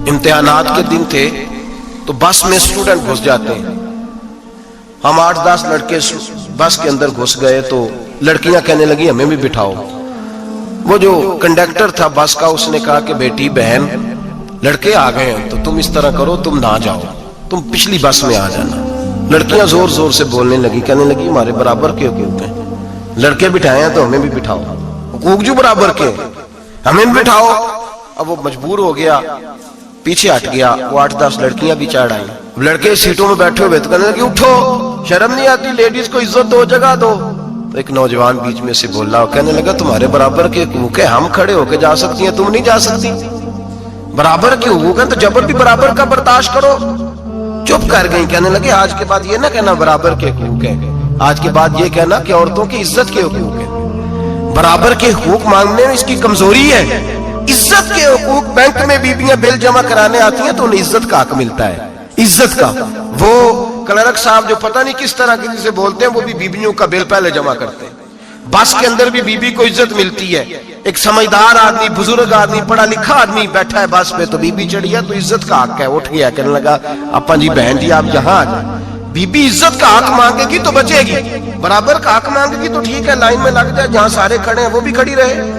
امتحانات کے دن تھے تو بس میں اسٹوڈنٹ گھس جاتے ہیں. ہم 8-10 لڑکے بس کے اندر گھس گئے تو لڑکیاں کہنے لگی ہمیں بھی بٹھاؤ. وہ جو کنڈکٹر تھا بس کا اس نے کہا کہ بیٹی بہن لڑکے آ گئے ہیں تو تم اس طرح کرو تم نہ جاؤ, تم پچھلی بس میں آ جانا. لڑکیاں زور زور سے بولنے لگی, کہنے لگی ہمارے برابر کے حقوق ہیں, لڑکے بٹھائے ہیں تو ہمیں بھی بٹھاؤ, حقوق جو برابر کے ہمیں بھی بٹھاؤ. اب وہ مجبور ہو گیا, پیچھے ہٹ گیا. وہ 8-10 لڑکیاں بھی چڑھ آئیں. لڑکے سیٹوں میں بیٹھے ہوئے تو کہنے لگے اٹھو, شرم نہیں آتی, لیڈیز کو عزت دو, جگہ دو. تو ایک نوجوان بیچ میں سے بولا, کہنے لگا تمہارے برابر کے حقوق ہیں, ہم کھڑے ہو کے جا سکتی ہیں, تم نہیں جا سکتی. برابر کے حقوق ہیں تو جبر بھی برابر کا برداشت کرو. چپ کر گئی. کہنے لگے آج کے بعد یہ نہ کہنا برابر کے حقوق ہیں, آج کے بعد یہ کہنا کہ عورتوں کی عزت کے حقوق ہیں. برابر کے حقوق مانگنے میں اس کی کمزوری ہے. عزت کے حقوق, بینک میں بیویاں بل جمع کرانے آتی ہیں تو انہیں عزت کا حق ملتا ہے, عزت کا. وہ کلرک صاحب جو پتہ نہیں کس طرح کسی سے بولتے ہیں, وہ بھی بیویوں کا بل پہلے جمع کرتے ہیں. بس کے اندر بھی بیوی کو عزت ملتی ہے. ایک سمجھدار آدمی, بزرگ آدمی, پڑھا لکھا آدمی بیٹھا ہے بس پہ تو بیوی چڑھی ہے تو عزت کا حق ہے. اٹھ گیا, کہنے لگا اپا جی بہن جی آپ یہاں آ جائیں. بیوی عزت کا حق مانگے گی تو بچے گی, برابر کا حق مانگے گی تو ٹھیک ہے لائن میں لگ جائے, جہاں سارے کھڑے ہیں وہ بھی کھڑی رہے.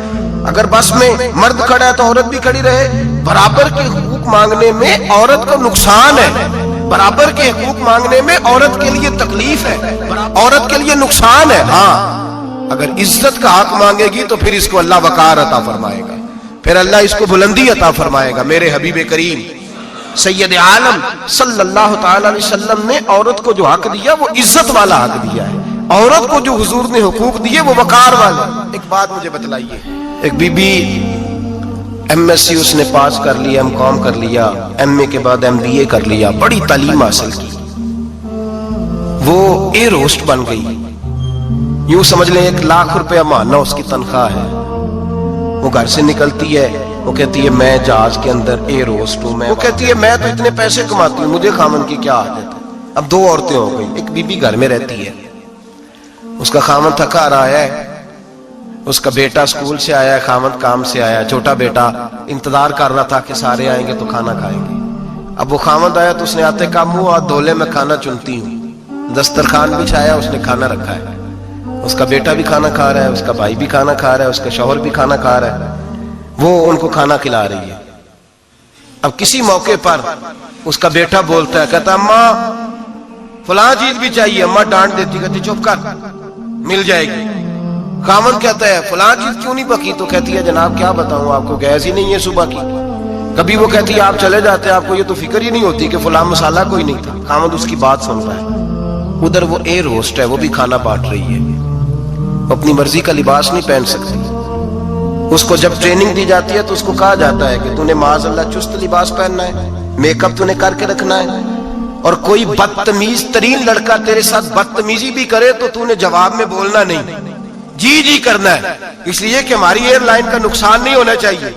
اگر بس میں مرد کھڑا ہے تو عورت بھی کھڑی رہے. برابر کے حقوق مانگنے میں عورت کو نقصان ہے, برابر کے حقوق مانگنے میں عورت کے لیے تکلیف ہے, عورت کے لیے نقصان ہے. ہاں اگر عزت کا حق مانگے گی تو پھر اس کو اللہ وقار عطا فرمائے گا, پھر اللہ اس کو بلندی عطا فرمائے گا. میرے حبیب کریم سید عالم صلی اللہ تعالی علیہ وسلم نے عورت کو جو حق دیا وہ عزت والا حق دیا ہے. عورت کو جو حضور نے حقوق دیے وہ وقار والے. ایک بات مجھے بتلائیے, ایک B B M S C اس نے پاس کر لیا, ایم کام کر لیا, ایم اے کے بعد ایم بی اے کر لیا, بڑی تعلیم حاصل کی, وہ ایئر ہوسٹ بن گئی. یوں سمجھ لیں 1 لاکھ روپیہ ماہانہ اس کی تنخواہ ہے. وہ گھر سے نکلتی ہے, وہ کہتی ہے میں جہاز کے اندر ایئر ہوسٹ ہوں. وہ کہتی ہے میں تو اتنے پیسے کماتی ہوں, مجھے خامن کی کیا عادت ہے. اب 2 عورتیں ہو گئی, ایک بی بی گھر میں رہتی ہے, اس کا خامن تھکا رہا ہے, اس کا بیٹا اسکول سے آیا ہے, خامن کام سے آیا, چھوٹا بیٹا انتظار کر رہا تھا کہ سارے آئیں گے تو کھانا کھائیں گے. اب وہ خامن آیا تو اس نے آتے کہا منہ ہاتھ دھو لے میں کھانا چنتی ہوں. دسترخوان بچھایا, اس نے کھانا رکھا ہے, اس کا بیٹا بھی کھانا کھا رہا ہے, اس کا بھائی بھی کھانا کھا رہا ہے, اس کا شوہر بھی کھانا کھا رہا ہے, وہ ان کو کھانا کھلا رہی ہے. اب کسی موقع پر اس کا بیٹا بولتا ہے, کہتا اماں فلاں چیز بھی چاہیے. اماں ڈانٹ دیتی, کہتی چپ کر مل جائے گی. خامن کہتا ہے فلاں چیز کیوں نہیں پکی, تو کہتی ہے جناب کیا بتاؤں آپ کو, گیس ہی نہیں ہے صبح کی. کبھی وہ کہتی ہے آپ چلے جاتے ہیں, آپ کو یہ تو فکر ہی نہیں ہوتی کہ فلاں مسالہ کوئی نہیں تھا. خامن اس کی بات سنتا ہے. ادھر وہ ایئر ہوسٹ ہے, وہ بھی کھانا بانٹ رہی ہے, اپنی مرضی کا لباس نہیں پہن سکتی. اس کو جب ٹریننگ دی جاتی ہے تو اس کو کہا جاتا ہے کہ تو نے معاذ اللہ چست لباس پہننا ہے, میک اپ تو نے کر کے رکھنا ہے, اور کوئی بدتمیز ترین لڑکا تیرے ساتھ بدتمیزی بھی کرے تو تو نے جواب میں بولنا نہیں, جی جی کرنا ہے, اس لیے کہ ہماری ایئر لائن کا نقصان نہیں ہونا چاہیے.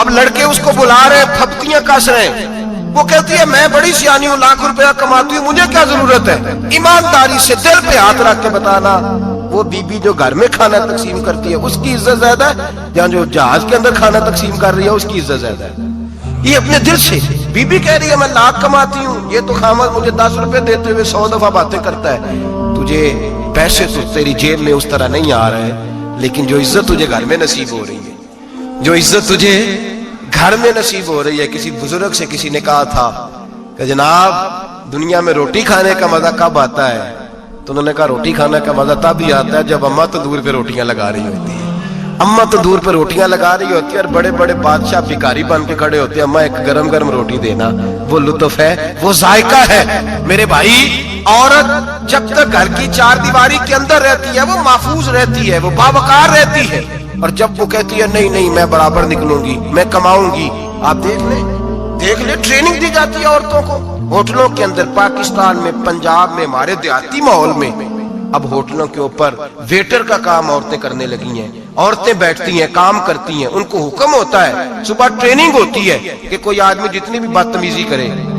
اب لڑکے اس کو بلا رہے, پھپتیاں کس رہے ہیں. وہ کہتی ہے میں بڑی سیانی ہوں, لاکھ روپیہ کماتی ہوں, مجھے کیا ضرورت ہے. ایمانداری سے دل پہ ہاتھ رکھ کے بتانا, وہ بی بی جو گھر میں کھانا تقسیم کرتی ہے اس کی عزت زیادہ ہے, یا جو جہاز کے اندر کھانا تقسیم کر رہی ہے اس کی عزت زیادہ ہے. یہ اپنے دل سے بی بی کہہ رہی ہے میں لاکھ کماتی ہوں, یہ تو خامد مجھے 10 روپے دیتے ہوئے 100 دفعہ باتیں کرتا ہے. تجھے پیسے تو تیری جیب میں اس طرح نہیں آ رہے, لیکن جو عزت تجھے گھر میں نصیب ہو رہی ہے, جو عزت تجھے گھر میں نصیب ہو رہی ہے. کسی بزرگ سے کسی نے کہا تھا کہ جناب دنیا میں روٹی کھانے کا مزہ کب آتا ہے, تو انہوں نے کہا روٹی کھانے کا مزہ تب ہی آتا ہے جب اماں تندور پہ روٹیاں لگا رہی ہوتی ہے. اماں تندور پہ روٹیاں لگا رہی ہوتی ہے اور بڑے بڑے بادشاہ بھکاری بن کے کھڑے ہوتے ہیں, اماں ایک گرم گرم روٹی دینا. وہ لطف ہے, وہ ذائقہ ہے. میرے بھائی عورت جب تک گھر کی 4 دیواری کے اندر رہتی ہے وہ محفوظ رہتی ہے, وہ باوقار رہتی ہے. اور جب وہ کہتی ہے نہیں نہیں میں برابر نکلوں گی, میں کماؤں گی, آپ دیکھ لیں ٹریننگ دی جاتی ہے عورتوں کو ہوٹلوں کے اندر. پاکستان میں, پنجاب میں, ہمارے دیہاتی ماحول میں اب ہوٹلوں کے اوپر ویٹر کا کام عورتیں کرنے لگی ہیں. عورتیں بیٹھتی ہیں, کام کرتی ہیں, ان کو حکم ہوتا ہے, صبح ٹریننگ ہوتی ہے کہ کوئی آدمی جتنی بھی بدتمیزی کرے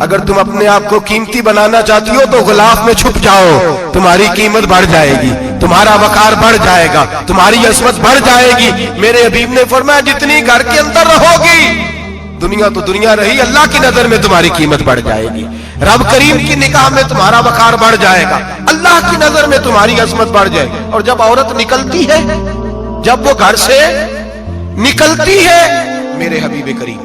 اگر تم اپنے آپ کو قیمتی بنانا چاہتی ہو تو غلاف میں چھپ جاؤ، تمہاری قیمت بڑھ جائے گی، تمہارا وقار بڑھ جائے گا، تمہاری عظمت بڑھ جائے گی۔ میرے حبیب نے فرمایا جتنی گھر کے اندر رہو گی، دنیا تو دنیا رہی، اللہ کی نظر میں تمہاری قیمت بڑھ جائے گی، رب کریم کی نگاہ میں تمہارا وقار بڑھ جائے گا، اللہ کی نظر میں تمہاری عظمت بڑھ جائے گی۔ اور جب عورت نکلتی ہے، جب وہ گھر سے نکلتی ہے، میرے حبیب کریم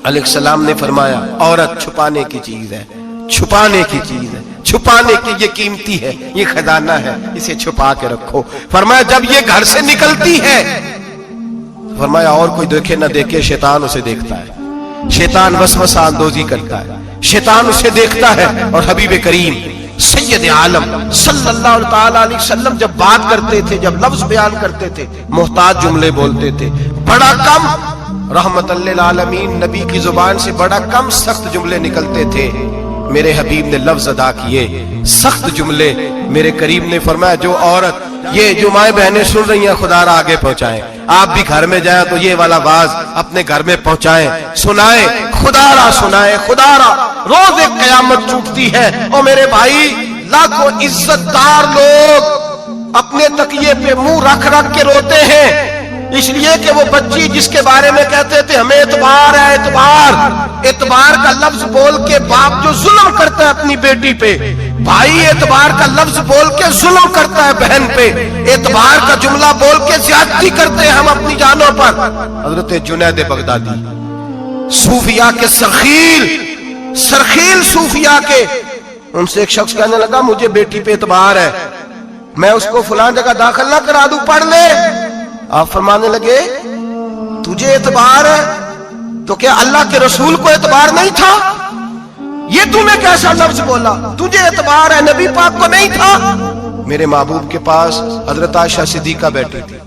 علیہ السلام نے فرمایا عورت چھپانے کی چیز ہے، چھپانے کی چیز ہے، چھپانے کی، یہ قیمتی ہے، یہ خزانہ ہے، اسے چھپا کے رکھو۔ فرمایا جب یہ گھر سے نکلتی ہے، فرمایا اور کوئی دیکھے نہ دیکھے، شیطان اسے دیکھتا ہے، شیطان وسوسہ اندوزی کرتا ہے، شیطان اسے دیکھتا ہے۔ اور حبیب کریم سید عالم صلی اللہ تعالی علیہ وسلم جب بات کرتے تھے، جب لفظ بیان کرتے تھے، محتاط جملے بولتے تھے، بڑا کم، رحمت للعالمین نبی کی زبان سے بڑا کم سخت جملے نکلتے تھے۔ میرے حبیب نے لفظ ادا کیے، سخت جملے۔ میرے کریم نے فرمایا جو عورت، یہ جو مائیں بہنیں سن رہی ہیں، خدا را آگے پہنچائیں، آپ بھی گھر میں جائیں تو یہ والا باز اپنے گھر میں پہنچائیں، سنائیں، خدا را سنائیں، خدا را۔ روز ایک قیامت ٹوٹتی ہے، اور میرے بھائی لاکھوں عزت دار لوگ اپنے تکیے پہ منہ رکھ رکھ کے روتے ہیں، اس لیے کہ وہ بچی جس کے بارے میں کہتے تھے ہمیں اعتبار ہے، اعتبار، اعتبار کا لفظ بول کے باپ جو ظلم کرتا ہے اپنی بیٹی پہ، بھائی اعتبار کا لفظ بول کے ظلم کرتا ہے بہن پہ، اعتبار کا جملہ بول کے زیادتی کرتے ہیں ہم اپنی جانوں پر۔ حضرت جنید بغدادی صوفیاء کے سرخیل صوفیاء کے، ان سے ایک شخص کہنے لگا مجھے بیٹی پہ اعتبار ہے، میں اس کو فلان جگہ داخل نہ کرا دوں، پڑھ لے۔ آپ فرمانے لگے تجھے اعتبار ہے تو کیا اللہ کے رسول کو اعتبار نہیں تھا؟ یہ تم نے کیسا لفظ بولا؟ تجھے اعتبار ہے، نبی پاک کو نہیں تھا؟ میرے محبوب کے پاس حضرت عائشہ صدیقہ بیٹھی تھی،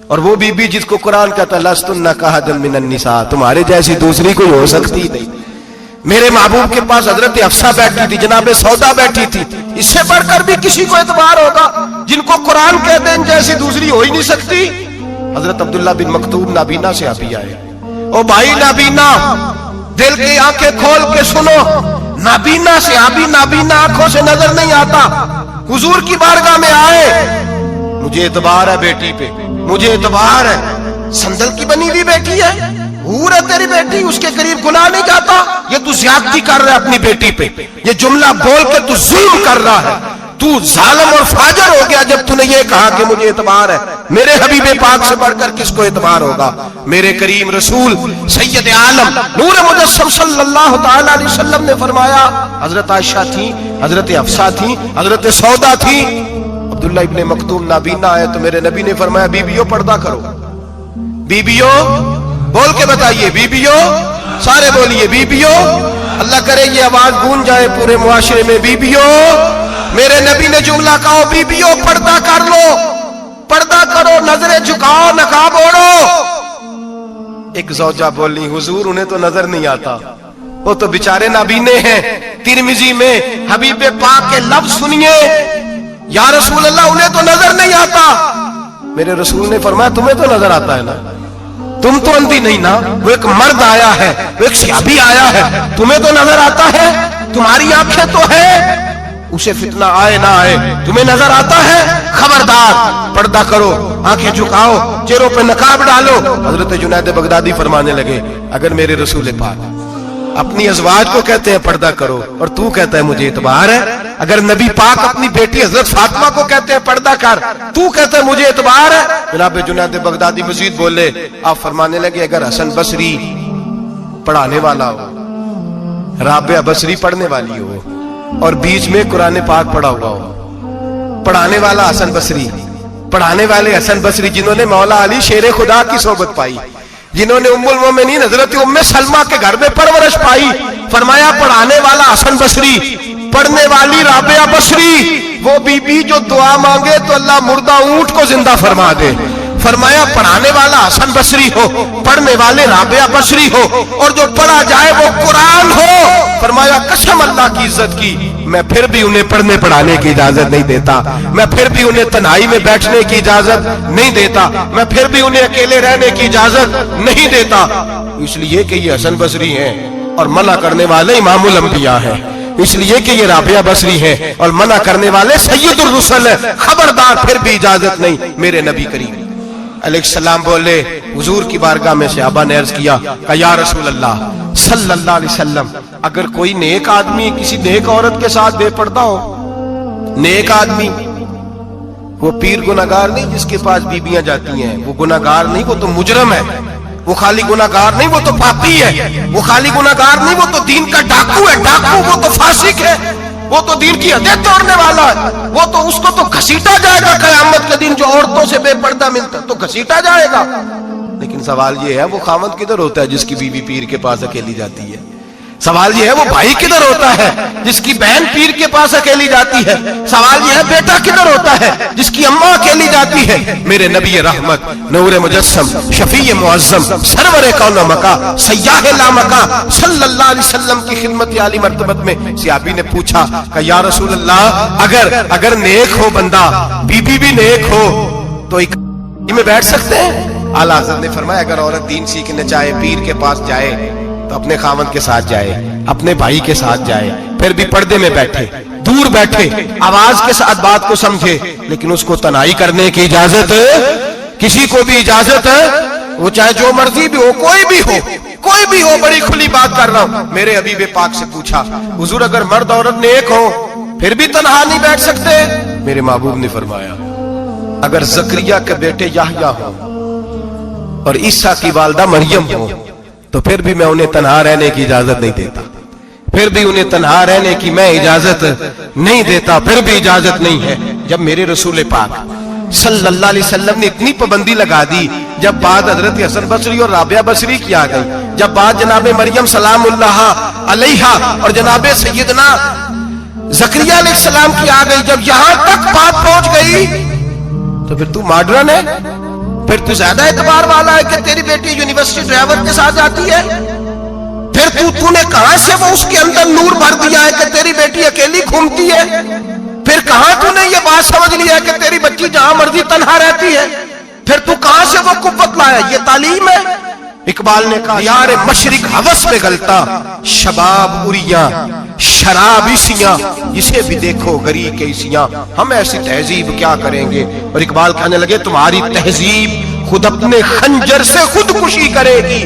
اور وہ بی بی جس کو قرآن کہتا لستن کاحد من النساء، تمہارے جیسی دوسری کوئی ہو سکتی نہیں۔ میرے محبوب کے پاس حضرت حفصہ بیٹھی تھی، جناب سودا بیٹھی تھی، اس سے بڑھ کر بھی کسی کو اعتبار ہوگا؟ جن کو قرآن کہتے ہیں ان جیسی دوسری ہو ہی نہیں سکتی۔ حضرت عبداللہ بن مکتوم نابینا سے ابھی آئے، او بھائی نابینا، دل کی آنکھیں کھول کے سنو، نابینا سے ابھی نابینا آنکھوں سے نظر نہیں آتا، حضور کی بارگاہ میں آئے، مجھے اعتبار ہے بیٹی پہ، مجھے اعتبار ہے، سندل کی بنی ہوئی بیٹی ہے، حور ہے تیری بیٹی، اس کے قریب گناہ نہیں جاتا، یہ تو زیادتی کر رہا ہے اپنی بیٹی پہ، یہ جملہ بول کے تو ظلم کر رہا ہے، تو ظالم اور فاجر ہو گیا جب تو نے یہ کہا کہ مجھے اعتبار ہے۔ میرے حبیب پاک سے بڑھ کر کس کو اعتبار ہوگا؟ میرے کریم رسول سید عالم نور مجسم صلی اللہ تعالی علیہ وسلم نے فرمایا، حضرت عائشہ تھی، حضرت حفصہ تھی، حضرت سودا تھی، عبداللہ ابن مکتوم نابینا آئے تو میرے نبی نے فرمایا بیویوں پردہ کرو، بیویوں بول کے بتائیے، بیویوں، سارے بولیے بیویوں، اللہ کرے یہ آواز گونج جائے پورے معاشرے میں، بیویوں۔ میرے نبی نے جملہ کہا بیویوں پردہ کر لو، پردہ کرو، نظریں جھکاؤ، نقاب اوڑھو۔ ایک زوجہ بولی حضور انہیں تو نظر نہیں آتا، وہ تو بیچارے نابینے ہیں۔ ترمذی میں حبیب پاک کے لفظ سنیے، یا رسول اللہ انہیں تو نظر نہیں آتا۔ میرے رسول نے فرمایا تمہیں تو نظر آتا ہے نا، تم تو اندھی نہیں نا، وہ ایک مرد آیا ہے، وہ ایک صحابی آیا ہے، تمہیں تو نظر آتا ہے، تمہاری آنکھیں تو ہے، اسے فتنہ آئے نہ آئے تمہیں نظر آتا ہے، خبردار پردہ کرو، آنکھیں جھکاؤ، چہروں پہ نقاب ڈالو۔ حضرت جنید بغدادی فرمانے لگے اگر میرے رسول پاک اپنی ازواج کو کہتے ہیں پردہ کرو اور تو کہتا ہے مجھے اعتبار ہے، اگر نبی پاک اپنی بیٹی حضرت فاطمہ کو کہتے ہیں پردہ کر، تو کہتا ہے مجھے اعتبار ہے۔ جناب جنید بغدادی مزید بولے، آپ فرمانے لگے اگر حسن بصری پڑھانے والا ہو، رابعہ بصری پڑھنے والی ہو، اور بیچ میں قرآن پاک پڑھا ہوا ہو، پڑھانے والا حسن بصری، پڑھانے والے حسن بصری جنہوں نے مولا علی شیر خدا کی صحبت پائی، جنہوں نے ام المومنین حضرت ام سلمہ کے گھر میں پرورش پائی، فرمایا پڑھانے والا حسن بصری، پڑھنے والی رابعہ بصری، وہ بی بی جو دعا مانگے تو اللہ مردہ اونٹ کو زندہ فرما دے۔ فرمایا پڑھانے والا حسن بصری ہو، پڑھنے والے رابعہ بصری ہو، اور جو پڑھا جائے وہ قرآن ہو۔ فرمایا قسم اللہ کی عزت کی، میں پھر بھی انہیں پڑھنے پڑھانے کی اجازت نہیں دیتا، میں پھر بھی انہیں تنہائی میں بیٹھنے کی اجازت نہیں دیتا، میں پھر بھی انہیں اکیلے رہنے کی اجازت نہیں دیتا، اس لیے کہ یہ حسن بصری ہیں اور منع کرنے والے امام الانبیاء ہیں، اس لیے کہ یہ رابعہ بصری ہے اور منع کرنے والے سید الرسل ہیں۔ خبردار، پھر بھی اجازت نہیں۔ میرے نبی کریم علیہ السلام بولے، حضور کی بارگاہ میں صحابہ نے عرض کیا کہ یا رسول اللہ صلی اللہ علیہ وسلم، اگر کوئی نیک آدمی کسی نیک عورت کے ساتھ بے پردہ ہو، نیک آدمی، وہ پیر گناہگار نہیں جس کے پاس بیویاں جاتی ہیں، وہ گناہگار نہیں، وہ تو مجرم ہے، وہ خالی گناہگار نہیں، وہ تو پاپی ہے، وہ خالی گناہگار نہیں، وہ تو دین کا ڈاکو ہے، ڈاکو، وہ تو فاسق ہے، وہ تو دین کی حدیں توڑنے والا ہے، وہ تو اس کو تو گھسیٹا جائے گا قیامت کے دن، جو عورتوں سے بے پردہ ملتا تو گھسیٹا جائے گا۔ لیکن سوال یہ ہے وہ خاوند کدھر ہوتا ہے جس کی بیوی پیر کے پاس اکیلی جاتی ہے؟ سوال یہ ہے وہ بھائی کدھر ہوتا ہے جس کی بہن پیر کے پاس اکیلی جاتی ہے؟ سوال یہ ہے بیٹا کدھر ہوتا ہے جس کی اماں اکیلی جاتی ہے؟ میرے نبی رحمت، نور مجسم، شفیع معظم، سرور کون مکا، سیاح لامکا صلی اللہ علیہ وسلم کی خدمت عالی مرتبت میں صحابی نے پوچھا کہ یا رسول اللہ، اگر نیک ہو بندہ، بی بی بھی نیک ہو تو ایک میں بیٹھ سکتے ہیں؟ اعلیٰ حضرت نے فرمایا اگر عورت دین سیکھنے چاہے، پیر کے پاس جائے تو اپنے خاوند کے ساتھ جائے، اپنے بھائی کے ساتھ جائے، پھر بھی پردے میں بیٹھے، دور بیٹھے، آواز کے ساتھ بات کو سمجھے، لیکن اس کو تنہائی کرنے کی اجازت کسی کو بھی اجازت ہے، وہ چاہے جو مرضی بھی ہو، کوئی بھی ہو، بڑی کھلی بات کر رہا ہوں۔ میرے حبیب پاک سے پوچھا حضور اگر مرد عورت نیک ہو پھر بھی تنہا نہیں بیٹھ سکتے؟ میرے محبوب نے فرمایا اگر زکریا کے بیٹے یحییٰ ہو اور عیسیٰ کی والدہ مریم ہو تو پھر بھی میں انہیں تنہا رہنے کی اجازت نہیں دیتا، پھر بھی انہیں تنہا رہنے کی میں اجازت نہیں دیتا، پھر بھی اجازت نہیں ہے۔ جب میرے رسول پاک صلی اللہ علیہ وسلم نے اتنی پابندی لگا دی، جب بات حضرت حسن بصری اور رابعہ بصری کی آ گئی، جب بات جناب مریم سلام اللہ علیہا اور جناب سیدنا زکریا علیہ السلام کی آ گئی، جب یہاں تک بات پہنچ گئی تو پھر تو ماڈرن ہے، پھر تو زیادہ اعتبار والا ہے کہ تیری بیٹی یونیورسٹی ڈرائیور کے ساتھ جاتی ہے، پھر تو نے کہاں سے وہ اس کے اندر نور بھر دیا ہے کہ تیری بیٹی اکیلی گھومتی ہے، پھر کہاں تو نے یہ بات سمجھ لیا ہے کہ تیری بچی جہاں مرضی تنہا رہتی ہے، پھر تو کہاں سے وہ قوت لایا؟ یہ تعلیم ہے۔ اقبال نے کہا یار مشرق ہوس میں گلتا، شباب اریاں شراب عیسیاں، جسے بھی دیکھو گری کے عیسیاں، ہم ایسی تہذیب کیا کریں گے؟ اور اقبال کہنے لگے تمہاری تہذیب خود اپنے خنجر سے خودکشی کرے گی،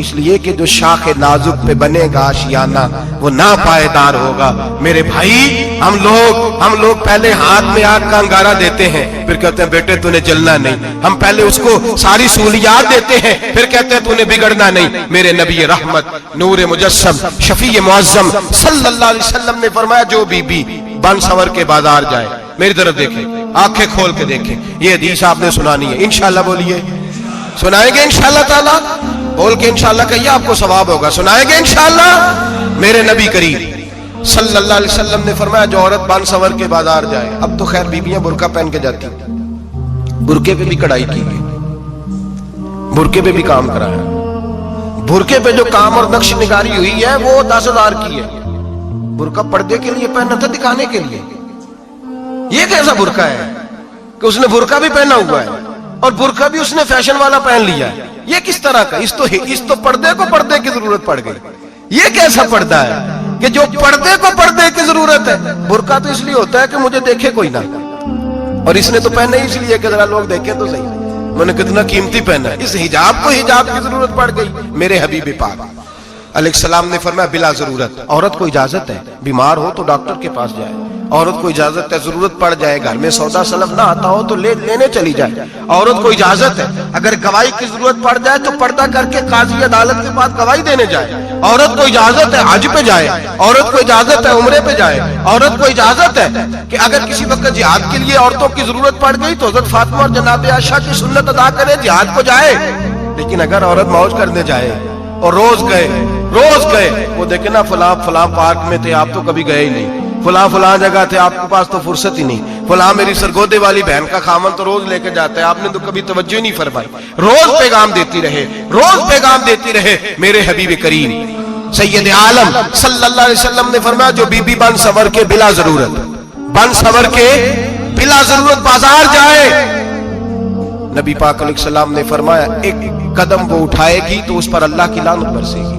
اس لیے کہ جو شاخ نازک پہ بنے گا آشیانہ وہ ناپائیدار ہوگا۔ میرے بھائی ہم لوگ پہلے ہاتھ میں آگ کا انگارہ دیتے ہیں، پھر کہتے ہیں بیٹے تو نے جلنا نہیں، ہم پہلے اس کو ساری سہولیات دیتے ہیں، پھر کہتے ہیں تو نے بگڑنا نہیں۔ میرے نبی رحمت، نور مجسم، شفیع معظم صلی اللہ علیہ وسلم نے فرمایا جو بی بی بن سور کے بازار جائے، میری طرف دیکھیں، آنکھیں کھول کے دیکھیں، یہ حدیث آپ نے سنانی ہے، انشاءاللہ بولیے، سنائیں گے انشاءاللہ تعالی، بول کے انشاءاللہ کہیے آپ کو ثواب ہوگا، سنائیں گے انشاءاللہ۔ میرے نبی کریم صلی اللہ علیہ وسلم نے فرمایا جو عورت بن سور کے بازار جائے، اب تو خیر بیویاں برقع پہن کے جاتی ہیں، برقعے پہ بھی کڑھائی کی گئی، برقعے پہ بھی کام کرایا، برقعے پہ جو کام اور نقش نگاری ہوئی ہے وہ 10,000 کی ہے۔ برقع پردے کے لیے پہنا تھا، دکھانے کے لیے، یہ کیسا برقع ہے کہ اس نے برقع بھی پہنا ہوا ہے اور برقع بھی اس نے فیشن والا پہن لیا ہے؟ یہ کس طرح کا؟ اس تو پردے کو پردے کی ضرورت پڑ گئی۔ یہ کیسا پردہ ہے کہ جو پردے کو پردے کی ضرورت ہے؟ برقع تو اس لیے ہوتا ہے کہ مجھے دیکھے کوئی نہ، اور اس نے تو پہنا ہی اس لیے کہ ذرا لوگ دیکھیں تو صحیح، میں نے کتنا قیمتی پہنا ہے۔ اس حجاب کو حجاب کی ضرورت پڑ گئی۔ میرے حبیب پاک علیہ السلام نے فرمایا بلا ضرورت، عورت کو اجازت ہے بیمار ہو تو ڈاکٹر کے پاس جائے، عورت کو اجازت ہے ضرورت پڑ جائے گھر میں سودا سلف نہ آتا ہو تو لینے چلی جائے، عورت کو اجازت ہے اگر گواہی کی ضرورت پڑ جائے تو پردہ کر کے قاضی عدالت کے پاس گواہی دینے جائے، عورت کو اجازت ہے حج پہ جائے، عورت کو اجازت ہے عمرے پہ جائے، عورت کو اجازت ہے کہ اگر کسی وقت جہاد کے لیے عورتوں کی ضرورت پڑ گئی تو حضرت فاطمہ اور جناب عائشہ کی سنت ادا کرے، جہاد کو جائے۔ لیکن اگر عورت موج کرنے جائے اور روز گئے وہ دیکھیں نا فلاں پارک میں تھے آپ تو کبھی گئے ہی نہیں، فلاں جگہ تھے آپ کے پاس تو فرصت ہی نہیں، فلاں میری سرگودے والی بہن کا خامن تو روز لے کے جاتا ہے آپ نے تو کبھی توجہ نہیں فرمائی۔ روز پیغام دیتی رہے۔ میرے حبیب کریم سید عالم صلی اللہ علیہ وسلم نے فرمایا جو بی بی بن سور کے بلا ضرورت بازار جائے، نبی پاک علیہ السلام نے فرمایا ایک قدم وہ اٹھائے گی تو اس پر اللہ کی لعنت برسے گی،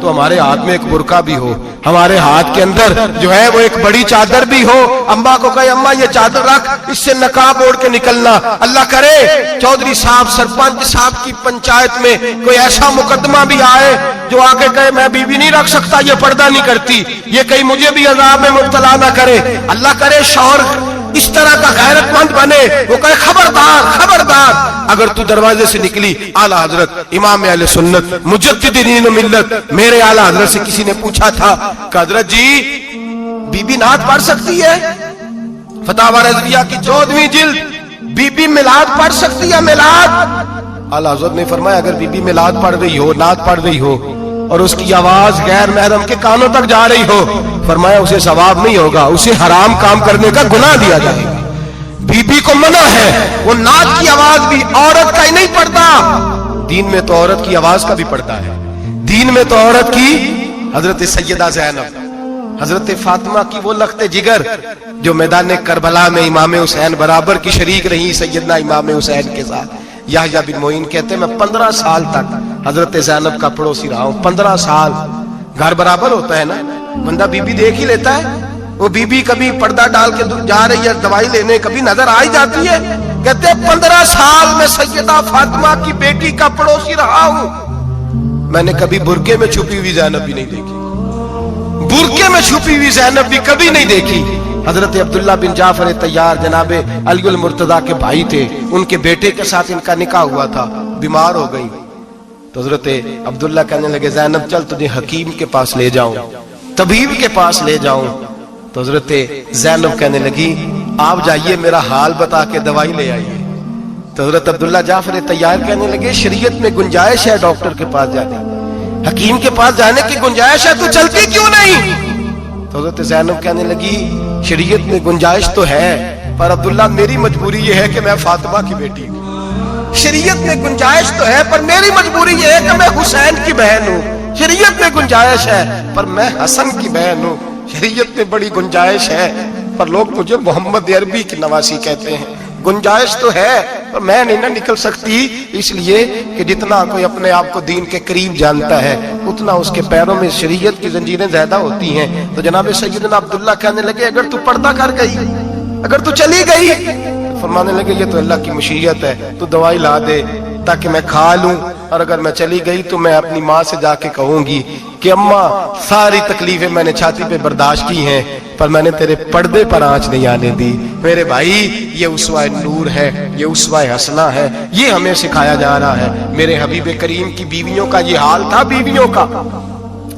تو ہمارے ہاتھ میں ایک برقع بھی ہو, ہمارے ہاتھ کے اندر جو ہے وہ ایک بڑی چادر بھی ہو. اماں کو کہے اماں یہ چادر رکھ, اس سے نقاب اوڑھ کے نکلنا. اللہ کرے چودھری صاحب سرپنچ صاحب کی پنچایت میں کوئی ایسا مقدمہ بھی آئے جو آ کے کہے میں بیوی نہیں رکھ سکتا, یہ پردہ نہیں کرتی, یہ کہیں مجھے بھی عذاب میں مبتلا نہ کرے. اللہ کرے شوہر اس طرح کا غیرت مند بنے, وہ کہے خبردار خبردار. اگر تو دروازے سے نکلی, اعلیٰ حضرت امام اہل سنت مجدد دین و ملت میرے اعلیٰ حضرت سے کسی نے پوچھا تھا کہ حضرت جی بی بی نعت پڑھ سکتی ہے؟ فتاوی رضویہ کی 14ویں جلد, بی بی میلاد پڑھ سکتی ہے؟ میلاد. اعلیٰ حضرت نے فرمایا اگر بی بی میلاد پڑھ رہی ہو, نعت پڑھ رہی ہو اور اس کی آواز غیر محرم کے کانوں تک جا رہی ہو, فرمایا اسے ثواب نہیں ہوگا, اسے حرام کام کرنے کا گناہ دیا جائے گا. بی بی کو منع ہے, وہ نعت کی آواز بھی عورت کا ہی نہیں پڑتا, دین میں تو عورت کی آواز کا بھی پڑتا ہے. دین میں تو عورت کی, حضرت سیدہ زینب, حضرت فاطمہ کی وہ لخت جگر جو میدان کربلا میں امام حسین برابر کی شریک رہی سیدنا امام حسین کے ساتھ. یحییٰ بن معین کہتے ہیں میں 15 سال تک حضرت زینب کا پڑوسی رہا ہوں. 15 سال. گھر برابر ہوتا ہے نا, بندہ بی بی دیکھ ہی لیتا ہے. وہ بی بی کبھی پردہ ڈال کے جا رہی ہے دوائی لینے, کبھی نظر آ ہی جاتی ہے. کہتے ہیں 15 سال میں سیدہ فاطمہ کی بیٹی کا پڑوسی رہا ہوں, میں نے کبھی برقعے میں چھپی ہوئی زینب بھی نہیں دیکھی, برقعے میں چھپی ہوئی زینب بھی کبھی نہیں دیکھی. حضرت عبداللہ بن جعفر طیار جناب علی المرتضیٰ کے بھائی تھے, ان کے بیٹے کے ساتھ ان کا نکاح ہوا تھا, بیمار ہو گئی تو حضرت عبداللہ کہنے لگے زینب چل تجھے حکیم کے پاس لے جاؤں, طبیب کے پاس لے جاؤں. تو حضرت زینب کہنے لگی آپ جائیے میرا حال بتا کے دوائی لے آئیے. تو حضرت عبداللہ جعفر طیار کہنے لگے شریعت میں گنجائش ہے ڈاکٹر کے پاس جانے, حکیم کے پاس جانے کی گنجائش ہے, تو چلتی کیوں نہیں؟ تو حضرت زینب کہنے لگی شریعت میں گنجائش تو ہے پر عبداللہ میری مجبوری یہ ہے کہ میں فاطمہ کی بیٹی ہوں. شریعت میں گنجائش تو ہے پر میری مجبوری یہ ہے کہ میں حسین کی بہن ہوں. شریعت میں گنجائش ہے پر میں حسن کی بہن ہوں. شریعت میں بڑی گنجائش ہے پر لوگ مجھے محمد عربی کی نواسی کہتے ہیں. گنجائش تو ہے پر میں نہیں نہ نکل سکتی, اس لیے کہ جتنا کوئی اپنے آپ کو دین کے قریب جانتا ہے اتنا اس کے پیروں میں شریعت کی زنجیریں زیادہ ہوتی ہیں. تو جناب سیدنا عبداللہ کہنے لگے اگر تو پردہ کر گئی, اگر تو چلی گئی, فرمانے لگے یہ تو اللہ کی مشیت ہے, تو دوائی لا دے تاکہ میں کھا لوں, اور اگر میں چلی گئی تو میں اپنی ماں سے جا کے کہوں گی کہ اماں ساری تکلیفیں میں نے چھاتی پہ برداشت کی ہیں پر میں نے تیرے پردے پر آنچ نہیں آنے دی. میرے بھائی یہ اسوہ نور ہے, یہ اسوہ حسنہ ہے, یہ ہمیں سکھایا جا رہا ہے. میرے حبیب کریم کی بیویوں کا یہ حال تھا. بیویوں کا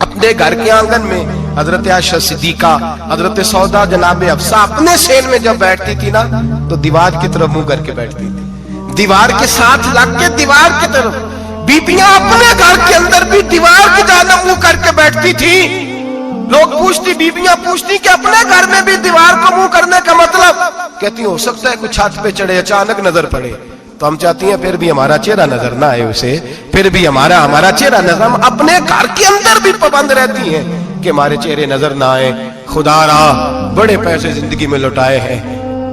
اپنے گھر کے آنگن میں حضرت عائشہ صدیقہ, حضرت سودا جناب حفصہ اپنے سین میں جب بیٹھتی تھی نا تو دیوار کی طرف منہ کر کے بیٹھتی تھی, دیوار کے ساتھ لگ کے دیوار کی طرف. بیبیاں اپنے گھر کے اندر بھی دیوار کی جانب منہ کر کے بیٹھتی تھی. لوگ پوچھتی, بیبیاں پوچھتی کہ اپنے گھر میں بھی دیوار کو منہ کرنے کا مطلب, کہتی ہو سکتا ہے کوئی چھت پہ چڑھے اچانک نظر پڑے تو ہم چاہتی ہیں پھر بھی ہمارا چہرہ نظر نہ آئے اسے, پھر بھی ہمارا چہرہ نظر. ہم اپنے گھر کے اندر بھی پابند رہتی ہیں کہ ہمارے چہرے نظر نہ آئے. خدا را بڑے پیسے زندگی میں لوٹائے ہیں,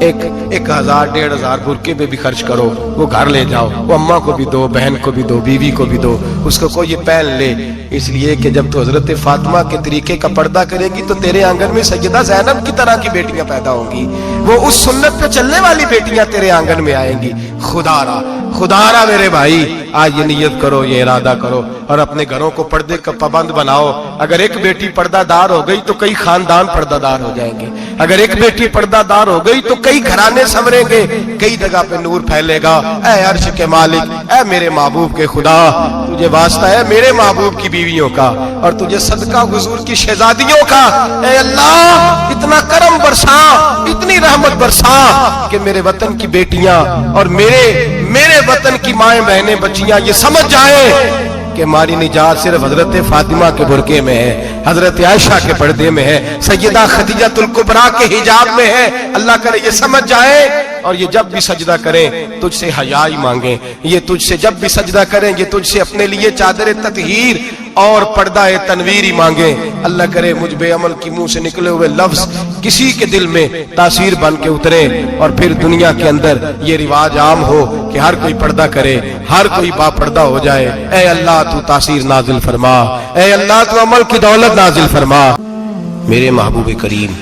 1000 1500 برقعے پہ بھی خرچ کرو, وہ گھر لے جاؤ, وہ اماں کو بھی دو, بہن کو بھی دو, بیوی کو بھی دو, اس کو کوئی یہ پہن لے. اس لیے کہ جب تو حضرت فاطمہ کے طریقے کا پردہ کرے گی تو تیرے آنگن میں سیدہ زینب کی طرح کی بیٹیاں پیدا ہوں گی, وہ اس سنت پہ چلنے والی بیٹیاں تیرے آنگن میں آئیں گی. خدا را میرے بھائی آج یہ نیت کرو, یہ ارادہ کرو اور اپنے گھروں کو پردے کا پابند بناؤ. اگر ایک بیٹی پردہ دار ہو گئی تو کئی خاندان پردہ دار ہو جائیں گے. اگر ایک بیٹی پردہ دار ہو گئی تو کئی گھرانے سنوریں گے, کئی جگہ پہ نور پھیلے گا. اے عرش کے مالک, اے میرے محبوب کے خدا, تجھے واسطہ ہے میرے محبوب کی بیویوں کا اور تجھے صدقہ حضور کی شہزادیوں کا. اے اللہ اتنا کرم برسا, اتنی رحمت برسا کہ میرے وطن کی بیٹیاں اور میرے وطن کی مائیں بہنیں بچیاں یہ سمجھ جائیں کہ ہماری نجات صرف حضرت فاطمہ کے برقعے میں ہے, حضرت عائشہ کے پردے میں ہے, سیدہ خدیجہ الکبریٰ کے حجاب میں ہے. اللہ کرے یہ سمجھ جائے اور یہ جب بھی سجدہ کریں تجھ سے حیا ہی مانگیں, یہ تجھ سے جب بھی سجدہ کریں یہ تجھ سے اپنے لیے چادر تطہیر اور پردہ تنویری مانگیں. اللہ کرے مجھ بے عمل کی منہ سے نکلے ہوئے لفظ کسی کے دل میں تاثیر بن کے اترے اور پھر دنیا کے اندر یہ رواج عام ہو کہ ہر کوئی پردہ کرے, ہر کوئی با پردہ ہو جائے. اے اللہ تو تاثیر نازل فرما, اے اللہ تو عمل کی دولت نازل فرما. میرے محبوب کریم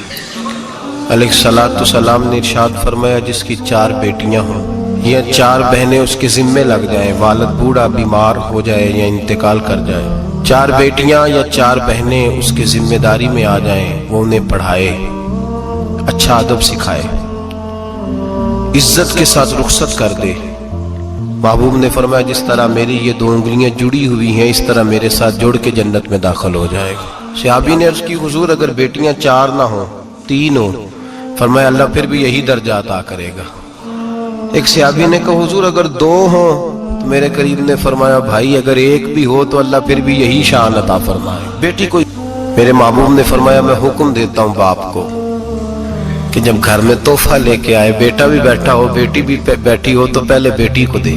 علیہ الصلوۃ والسلام نے ارشاد فرمایا جس کی 4 بیٹیاں ہوں یا 4 بہنیں اس کے ذمے لگ جائیں, والد بوڑھا بیمار ہو جائے یا انتقال کر جائے, 4 بیٹیاں یا 4 بہنیں اس کے ذمہ داری میں آ جائیں, وہ انہیں پڑھائے, اچھا ادب سکھائے, عزت کے ساتھ رخصت کر دے. محبوب نے فرمایا جس طرح میری یہ 2 انگلیاں جڑی ہوئی ہیں اس طرح میرے ساتھ جڑ کے جنت میں داخل ہو جائے گا. صحابی نے عرض کی حضور اگر بیٹیاں 4 نہ ہوں 3 ہوں, فرمایا اللہ پھر بھی یہی درجہ عطا کرے گا. ایک صحابی نے کہا حضور اگر 2 ہوں, تو میرے قریب نے فرمایا بھائی اگر 1 بھی ہو تو اللہ پھر بھی یہی شان عطا فرمائے. بیٹی کو میرے محبوب نے فرمایا میں حکم دیتا ہوں باپ کو کہ جب گھر میں تحفہ لے کے آئے, بیٹا بھی بیٹھا ہو بیٹی بھی بیٹھی ہو تو پہلے بیٹی کو دے.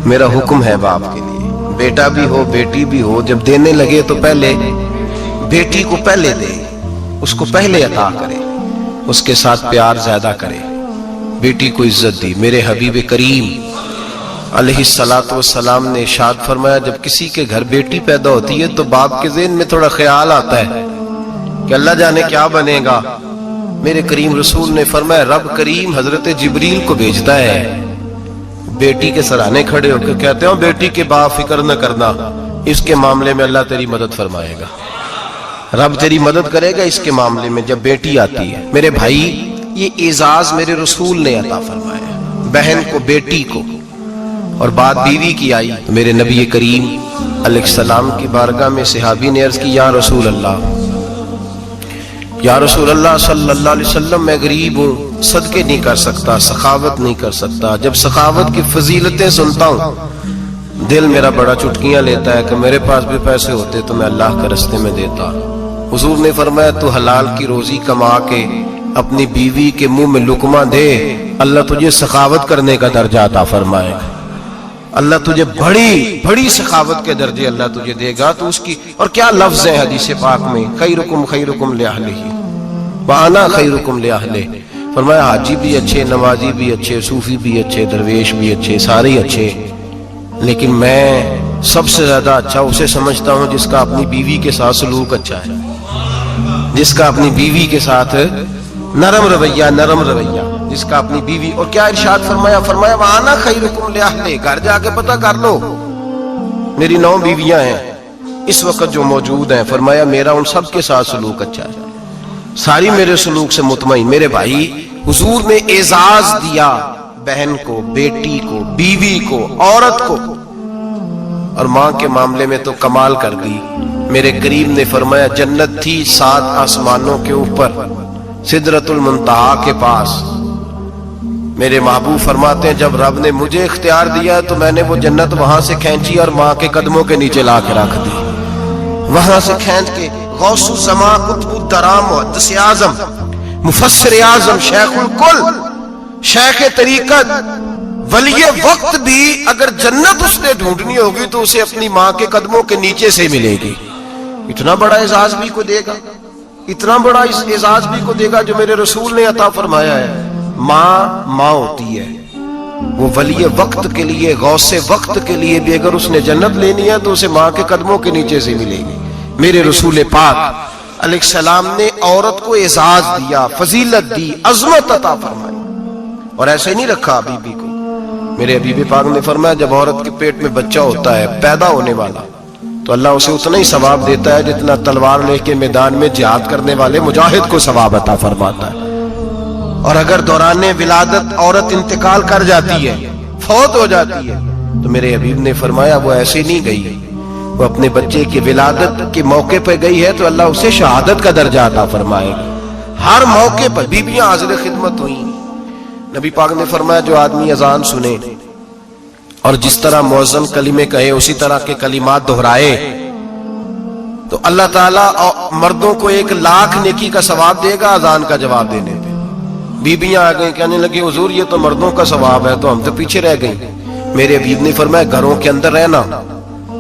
میرا حکم ہے باپ کے لیے, بیٹا بھی ہو بیٹی بھی ہو جب دینے لگے تو پہلے بیٹی کو پہلے دے, اس کو پہلے عطا کرے, اس کے ساتھ پیار زیادہ کرے, بیٹی کو عزت دی. میرے حبیب کریم علیہ الصلوۃ والسلام نے ارشاد فرمایا جب کسی کے گھر بیٹی پیدا ہوتی ہے تو باپ کے ذہن میں تھوڑا خیال آتا ہے کہ اللہ جانے کیا بنے گا. میرے کریم رسول نے فرمایا رب کریم حضرت جبریل کو بھیجتا ہے, بیٹی کے سرانے کھڑے ہو کے کہتے ہیں بیٹی کے باپ فکر نہ کرنا, اس کے معاملے میں اللہ تیری مدد فرمائے گا, رب تیری مدد کرے گا اس کے معاملے میں. جب بیٹی آتی ہے میرے بھائی یہ اعزاز میرے رسول نے عطا فرمایا, بہن کو بیٹی کو, اور بات بیوی کی آئی تو میرے نبی کریم علیہ السلام کی بارگاہ میں صحابی نے عرض کی یا رسول اللہ صلی اللہ علیہ وسلم میں غریب ہوں, صدقے نہیں کر سکتا, سخاوت نہیں کر سکتا. جب سخاوت کی فضیلتیں سنتا ہوں دل میرا بڑا چٹکیاں لیتا ہے کہ میرے پاس بھی پیسے ہوتے تو میں اللہ کے راستے میں دیتا. حضور نے فرمایا تو حلال کی روزی کما کے اپنی بیوی کے منہ میں لقمہ دے, اللہ تجھے سخاوت کرنے کا درجہ عطا فرمائے گا, اللہ تجھے بڑی بڑی سخاوت کے درجے اللہ تجھے دے گا. تو اس کی اور کیا لفظ ہے حدیث پاک میں, خیرکم لأہلہ وانا خیرکم لأہلہ. فرمایا حاجی بھی اچھے, نمازی بھی اچھے, صوفی بھی اچھے, درویش بھی اچھے, سارے اچھے, لیکن میں سب سے زیادہ اچھا اسے سمجھتا ہوں جس کا اپنی بیوی کے ساتھ سلوک اچھا ہے, جس کا اپنی بیوی کے ساتھ نرم رویہ, جس کا اپنی بیوی. اور کیا ارشاد فرمایا وانا خیرکم لأہلہ. گھر جا کے پتہ کر لو, میری 9 بیویاں ہیں اس وقت جو موجود ہیں, فرمایا میرا ان سب کے ساتھ سلوک اچھا ہے, ساری میرے سلوک سے مطمئن. میرے بھائی حضور نے اعزاز دیا بہن کو, بیٹی کو, بیوی کو, عورت کو, اور ماں کے معاملے میں تو کمال کر دی. میرے کریم نے فرمایا جنت تھی 7 آسمانوں کے اوپر سدرۃ المنتہا کے پاس. میرے محبوب فرماتے ہیں جب رب نے مجھے اختیار دیا تو میں نے وہ جنت وہاں سے کھینچی اور ماں کے قدموں کے نیچے لا کے رکھ دی. وہاں سے کھینچ کے غوث الزمان قطب الدرام محدث اعظم مفسر اعظم شیخ الکل شیخ طریقت ولی وقت بھی اگر جنت اس نے ڈھونڈنی ہوگی تو اسے اپنی ماں کے قدموں کے نیچے سے ملے گی. اتنا بڑا اعزاز بھی کو دے گا, اتنا بڑا اعزاز بھی کو دے گا جو میرے رسول نے عطا فرمایا ہے. ماں ہوتی ہے, وہ ولی وقت کے لیے, غوث وقت کے لیے بھی اگر اس نے جنت لینی ہے تو اسے ماں کے قدموں کے نیچے سے ملے گی. میرے رسول پاک علیہ السلام نے عورت کو اعزاز دیا, فضیلت دی, عظمت عطا فرمائی, اور ایسے نہیں رکھا بیوی کو. میرے حبیب پاک نے فرمایا جب عورت کے پیٹ میں بچہ ہوتا ہے پیدا ہونے والا تو اللہ اسے اتنا ہی ثواب دیتا ہے جتنا تلوار لے کے میدان میں جہاد کرنے والے مجاہد کو ثواب عطا فرماتا ہے. اور اگر دوران ولادت عورت انتقال کر جاتی ہے, فوت ہو جاتی ہے, تو میرے حبیب نے فرمایا وہ ایسے نہیں گئی, وہ اپنے بچے کی ولادت کے موقع پہ گئی ہے تو اللہ اسے شہادت کا درجہ عطا فرمائے گا. ہر موقع پر بیویاں حاضر خدمت ہوئیں. نبی پاک نے فرمایا جو آدمی اذان سنے اور جس طرح مؤذن کلمے کہے اسی طرح کے کلمات دہرائے تو اللہ تعالیٰ مردوں کو 1,00,000 نیکی کا ثواب دے گا اذان کا جواب دینے پہ. بیویاں آ گئیں کہنے لگی حضور یہ تو مردوں کا ثواب ہے, تو ہم تو پیچھے رہ گئیں. میرے حبیب نے فرمایا گھروں کے اندر رہنا,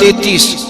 33